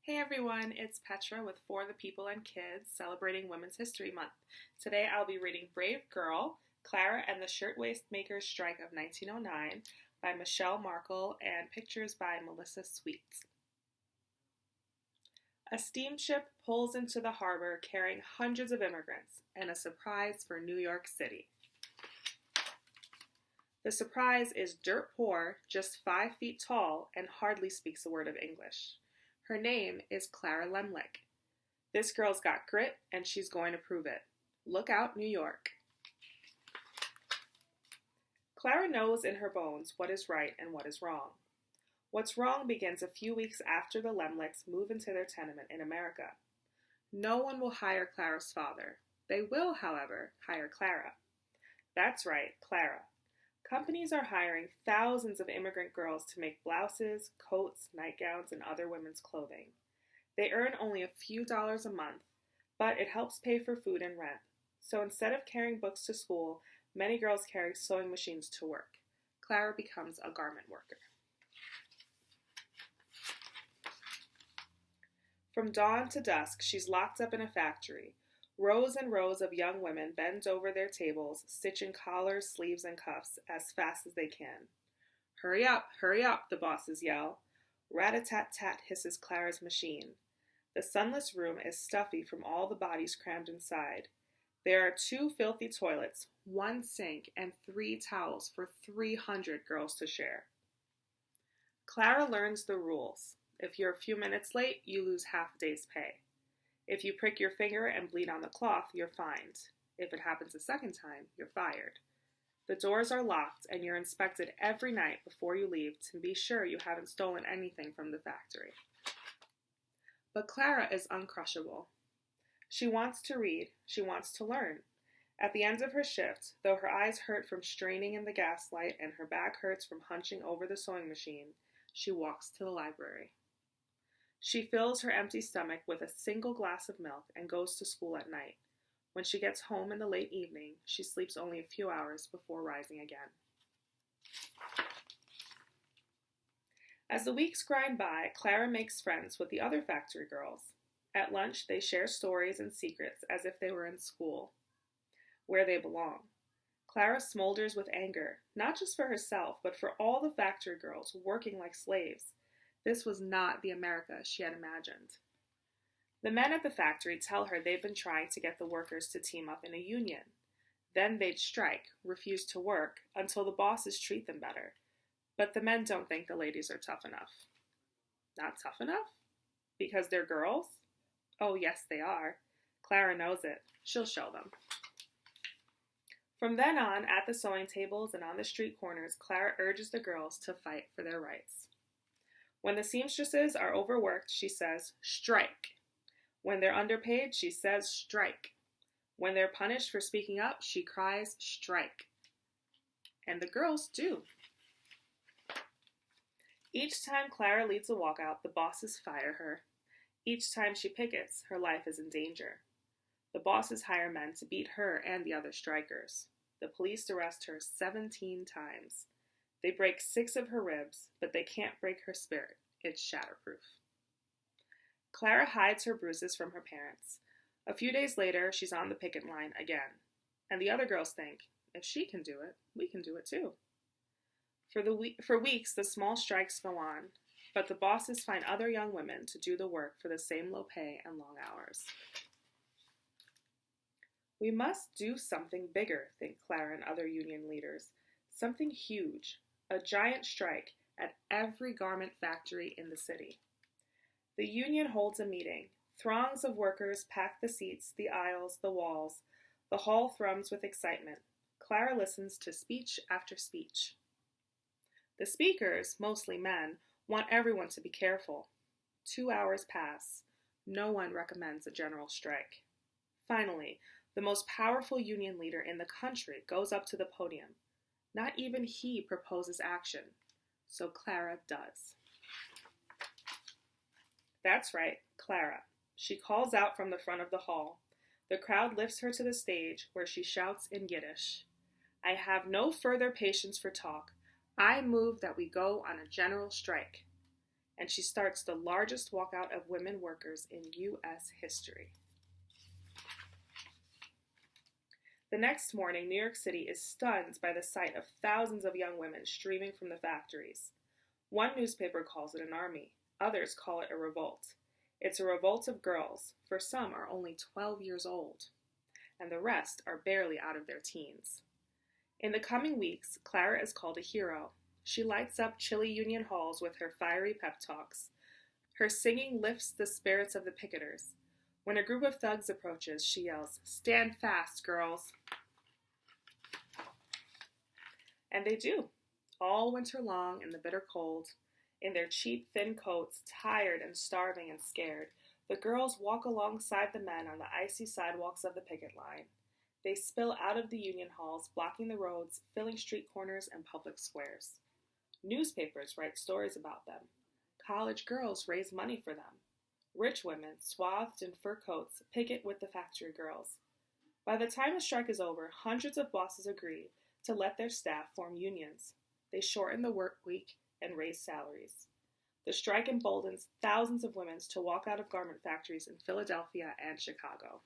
Hey everyone, it's Petra with For the People and Kids celebrating Women's History Month. Today I'll be reading Brave Girl, Clara and the Shirtwaist Makers' Strike of 1909 by Michelle Markel and pictures by Melissa Sweet. A steamship pulls into the harbor carrying hundreds of immigrants and a surprise for New York City. The surprise is dirt poor, just 5 feet tall, and hardly speaks a word of English. Her name is Clara Lemlich. This girl's got grit, and she's going to prove it. Look out, New York. Clara knows in her bones what is right and what is wrong. What's wrong begins a few weeks after the Lemlichs move into their tenement in America. No one will hire Clara's father. They will, however, hire Clara. That's right, Clara. Companies are hiring thousands of immigrant girls to make blouses, coats, nightgowns, and other women's clothing. They earn only a few dollars a month, but it helps pay for food and rent. So instead of carrying books to school, many girls carry sewing machines to work. Clara becomes a garment worker. From dawn to dusk, she's locked up in a factory. Rows and rows of young women bend over their tables, stitching collars, sleeves, and cuffs as fast as they can. Hurry up, the bosses yell. Rat-a-tat-tat hisses Clara's machine. The sunless room is stuffy from all the bodies crammed inside. There are 2 filthy toilets, 1 sink, and 3 towels for 300 girls to share. Clara learns the rules. If you're a few minutes late, you lose half a day's pay. If you prick your finger and bleed on the cloth, you're fined. If it happens a second time, you're fired. The doors are locked and you're inspected every night before you leave to be sure you haven't stolen anything from the factory. But Clara is uncrushable. She wants to read. She wants to learn. At the end of her shift, though her eyes hurt from straining in the gaslight and her back hurts from hunching over the sewing machine, she walks to the library. She fills her empty stomach with a single glass of milk and goes to school at night. When she gets home in the late evening, she sleeps only a few hours before rising again. As the weeks grind by, Clara makes friends with the other factory girls. At lunch, they share stories and secrets as if they were in school, where they belong. Clara smolders with anger, not just for herself, but for all the factory girls working like slaves. This was not the America she had imagined. The men at the factory tell her they've been trying to get the workers to team up in a union. Then they'd strike, refuse to work, until the bosses treat them better. But the men don't think the ladies are tough enough. Not tough enough? Because they're girls? Oh, yes, they are. Clara knows it. She'll show them. From then on, at the sewing tables and on the street corners, Clara urges the girls to fight for their rights. When the seamstresses are overworked, she says, strike. When they're underpaid, she says, strike. When they're punished for speaking up, she cries, strike. And the girls do. Each time Clara leads a walkout, the bosses fire her. Each time she pickets, her life is in danger. The bosses hire men to beat her and the other strikers. The police arrest her 17 times. They break 6 of her ribs, but they can't break her spirit. It's shatterproof. Clara hides her bruises from her parents. A few days later, she's on the picket line again. And the other girls think, if she can do it, we can do it too. For weeks, the small strikes go on, but the bosses find other young women to do the work for the same low pay and long hours. We must do something bigger, think Clara and other union leaders. Something huge. A giant strike at every garment factory in the city. The union holds a meeting. Throngs of workers pack the seats, the aisles, the walls. The hall thrums with excitement. Clara listens to speech after speech. The speakers, mostly men, want everyone to be careful. 2 hours pass. No one recommends a general strike. Finally, the most powerful union leader in the country goes up to the podium. Not even he proposes action, so Clara does. That's right, Clara. She calls out from the front of the hall. The crowd lifts her to the stage, where she shouts in Yiddish, I have no further patience for talk. I move that we go on a general strike. and she starts the largest walkout of women workers in U.S. history. The next morning, New York City is stunned by the sight of thousands of young women streaming from the factories. One newspaper calls it an army. Others call it a revolt. It's a revolt of girls, for some are only 12 years old, and the rest are barely out of their teens. In the coming weeks, Clara is called a hero. She lights up chilly union halls with her fiery pep talks. Her singing lifts the spirits of the picketers. When a group of thugs approaches, she yells, "Stand fast, girls!" And they do, all winter long in the bitter cold. In their cheap, thin coats, tired and starving and scared, the girls walk alongside the men on the icy sidewalks of the picket line. They spill out of the union halls, blocking the roads, filling street corners and public squares. Newspapers write stories about them. College girls raise money for them. Rich women, swathed in fur coats, picket with the factory girls. By the time the strike is over, hundreds of bosses agree to let their staff form unions. They shorten the work week and raise salaries. The strike emboldens thousands of women to walk out of garment factories in Philadelphia and Chicago.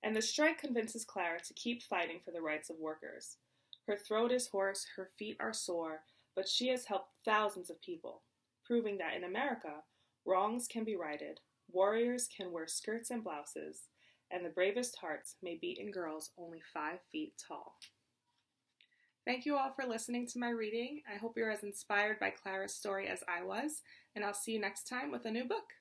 And the strike convinces Clara to keep fighting for the rights of workers. Her throat is hoarse, her feet are sore, but she has helped thousands of people, proving that in America, wrongs can be righted, warriors can wear skirts and blouses, and the bravest hearts may beat in girls only 5 feet tall. Thank you all for listening to my reading. I hope you're as inspired by Clara's story as I was, and I'll see you next time with a new book.